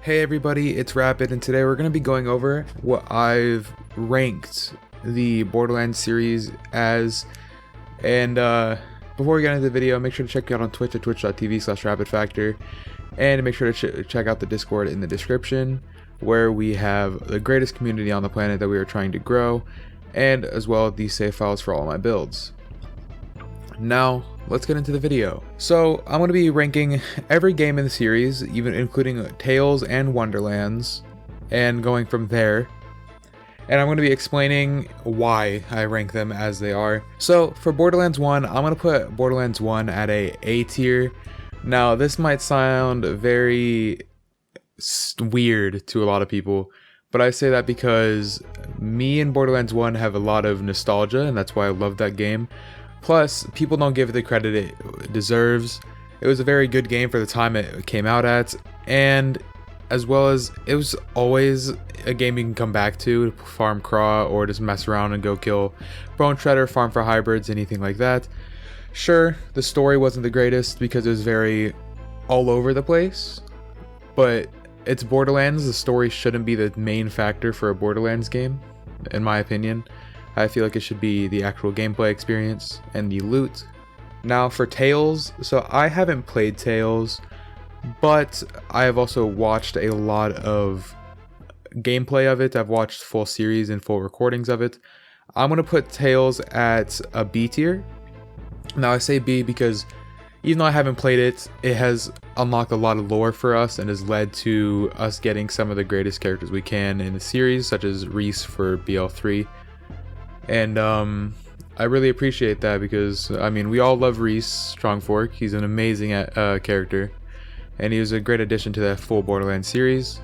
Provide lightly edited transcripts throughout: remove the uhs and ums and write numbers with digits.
Hey everybody, it's Rapid, and today we're going to be going over what I've ranked the Borderlands series as. And before we get into the video, make sure to check me out on Twitch at twitch.tv/RapidFactor, and make sure to check out the Discord in the description, where we have the greatest community on the planet that we are trying to grow, and as well these save files for all my builds. Now, let's get into the video. So, I'm going to be ranking every game in the series, even including Tales and Wonderlands, and going from there. And I'm going to be explaining why I rank them as they are. So, for Borderlands 1, I'm going to put Borderlands 1 at A tier. Now, this might sound very weird to a lot of people, but I say that because me and Borderlands 1 have a lot of nostalgia, and that's why I love that game. Plus, people don't give it the credit it deserves. It was a very good game for the time it came out at, and as well as it was always a game you can come back to farm craw or just mess around and go kill Bone Shredder, farm for hybrids, anything like that. Sure, the story wasn't the greatest because it was very all over the place, but it's Borderlands. The story shouldn't be the main factor for a Borderlands game, in my opinion. I feel like it should be the actual gameplay experience and the loot. Now for Tales, so I haven't played Tales, but I have also watched a lot of gameplay of it. I've watched full series and full recordings of it. I'm going to put Tales at a B tier. Now I say B because even though I haven't played it, it has unlocked a lot of lore for us and has led to us getting some of the greatest characters we can in the series, such as Reese for BL3. And I really appreciate that because, I mean, we all love Reese Strongfork. He's an amazing character, and he was a great addition to that full Borderlands series.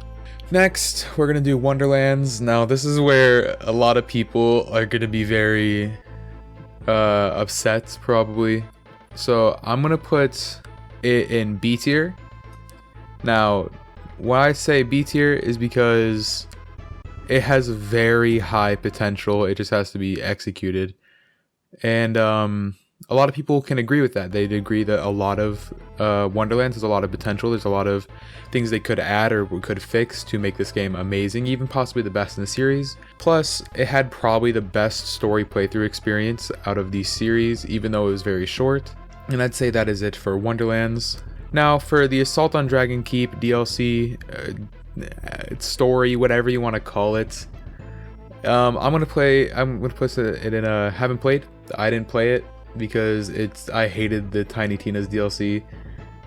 Next, we're going to do Wonderlands. Now, this is where a lot of people are going to be very upset, probably. So, I'm going to put it in B tier. Now, why I say B tier is because it has very high potential. It just has to be executed. And a lot of people can agree with that. They'd agree that a lot of Wonderlands has a lot of potential. There's a lot of things they could add or could fix to make this game amazing, even possibly the best in the series. Plus, it had probably the best story playthrough experience out of the series, even though it was very short. And I'd say that is it for Wonderlands. Now, for the Assault on Dragon Keep DLC, story, whatever you want to call it, I'm gonna put it in a haven't played. I didn't play it because I hated the Tiny Tina's DLC.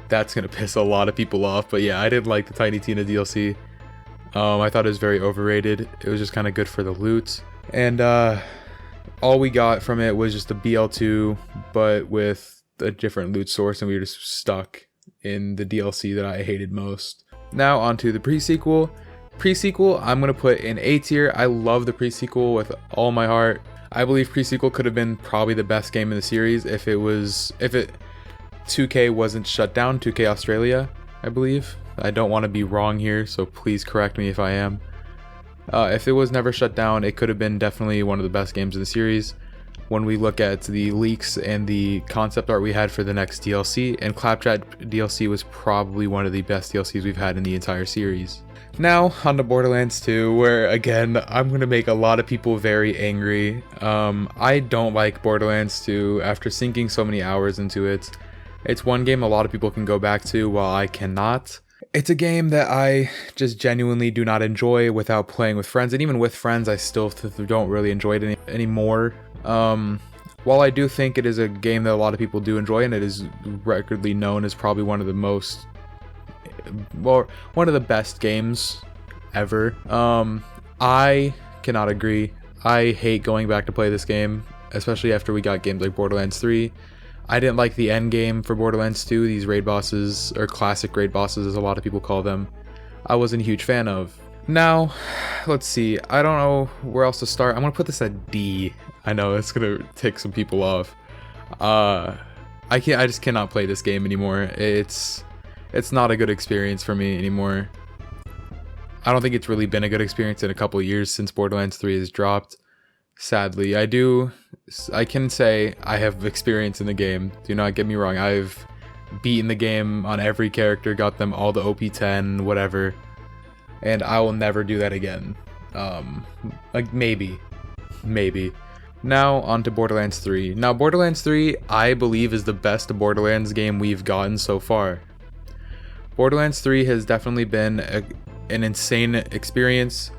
That's gonna piss a lot of people off, but yeah, I didn't like the Tiny Tina DLC. I thought it was very overrated. It was just kind of good for the loot, and all we got from it was just a BL2, but with a different loot source, and we were just stuck in the DLC that I hated most. Now onto the pre-sequel. Pre-sequel, I'm going to put in A tier. I love the pre-sequel with all my heart. I believe pre-sequel could have been probably the best game in the series if 2K wasn't shut down, 2K Australia, I believe. I don't want to be wrong here, so please correct me if I am. If it was never shut down, it could have been definitely one of the best games in the series. When we look at the leaks and the concept art we had for the next DLC, and Claptrap DLC was probably one of the best DLCs we've had in the entire series. Now, on to Borderlands 2, where again, I'm going to make a lot of people very angry. I don't like Borderlands 2 after sinking so many hours into it. It's one game a lot of people can go back to while I cannot. It's a game that I just genuinely do not enjoy without playing with friends, and even with friends I still don't really enjoy it anymore. While I do think it is a game that a lot of people do enjoy, and it is recordly known as probably one of the best games ever, I cannot agree. I hate going back to play this game, especially after we got games like Borderlands 3. I didn't like the end game for Borderlands 2, these raid bosses, or classic raid bosses as a lot of people call them. I wasn't a huge fan of. Now, let's see, I don't know where else to start. I'm going to put this at D. I know, it's going to tick some people off. I just cannot play this game anymore. It's not a good experience for me anymore. I don't think it's really been a good experience in a couple of years since Borderlands 3 has dropped. Sadly, I can say I have experience in the game. Do not get me wrong. I've beaten the game on every character, got them all the OP10, whatever. and I will never do that again. Like maybe. Now on to Borderlands 3. Now Borderlands 3, I believe, is the best Borderlands game we've gotten so far. Borderlands 3 has definitely been an insane experience.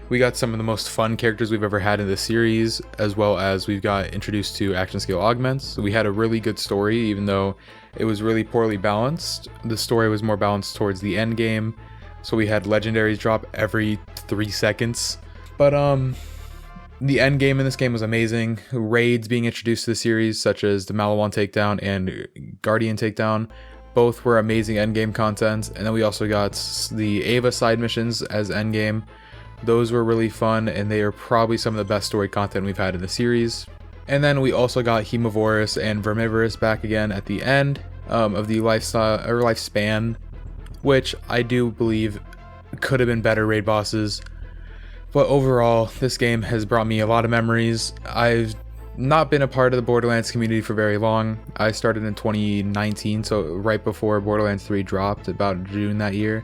We got some of the most fun characters we've ever had in the series, as well as we've got introduced to action scale augments. We had a really good story, even though it was really poorly balanced. The story was more balanced towards the end game, so we had Legendaries drop every 3 seconds. But the end game in this game was amazing. Raids being introduced to the series, such as the Malawan takedown and Guardian takedown, both were amazing endgame content. And then we also got the Ava side missions as endgame. Those were really fun, and they are probably some of the best story content we've had in the series. And then we also got Hemovorous and Vermivorous back again at the end of the lifespan, which I do believe could have been better raid bosses. But overall, this game has brought me a lot of memories. I've not been a part of the Borderlands community for very long. I started in 2019, so right before Borderlands 3 dropped, about June that year.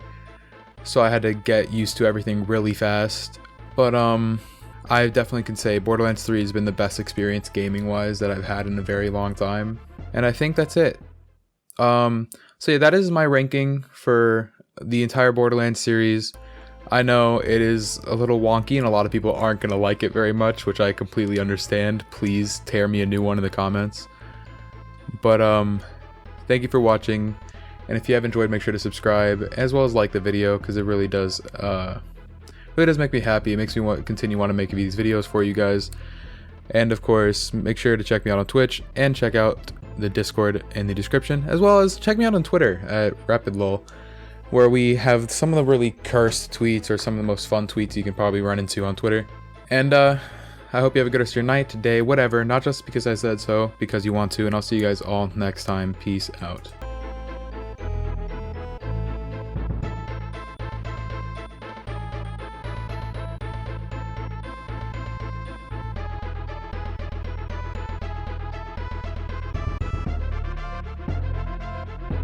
So I had to get used to everything really fast. But I definitely can say Borderlands 3 has been the best experience gaming-wise that I've had in a very long time. And I think that's it. So yeah, that is my ranking for the entire Borderlands series. I know it is a little wonky and a lot of people aren't going to like it very much, which I completely understand. Please tear me a new one in the comments. But thank you for watching. And if you have enjoyed, make sure to subscribe, as well as like the video, because it really does make me happy. It makes me want to make these videos for you guys. And of course, make sure to check me out on Twitch and check out the Discord in the description, as well as check me out on Twitter at RapidLol, where we have some of the really cursed tweets or some of the most fun tweets you can probably run into on Twitter. And I hope you have a good rest of your night, day, whatever. Not just because I said so, because you want to. And I'll see you guys all next time. Peace out.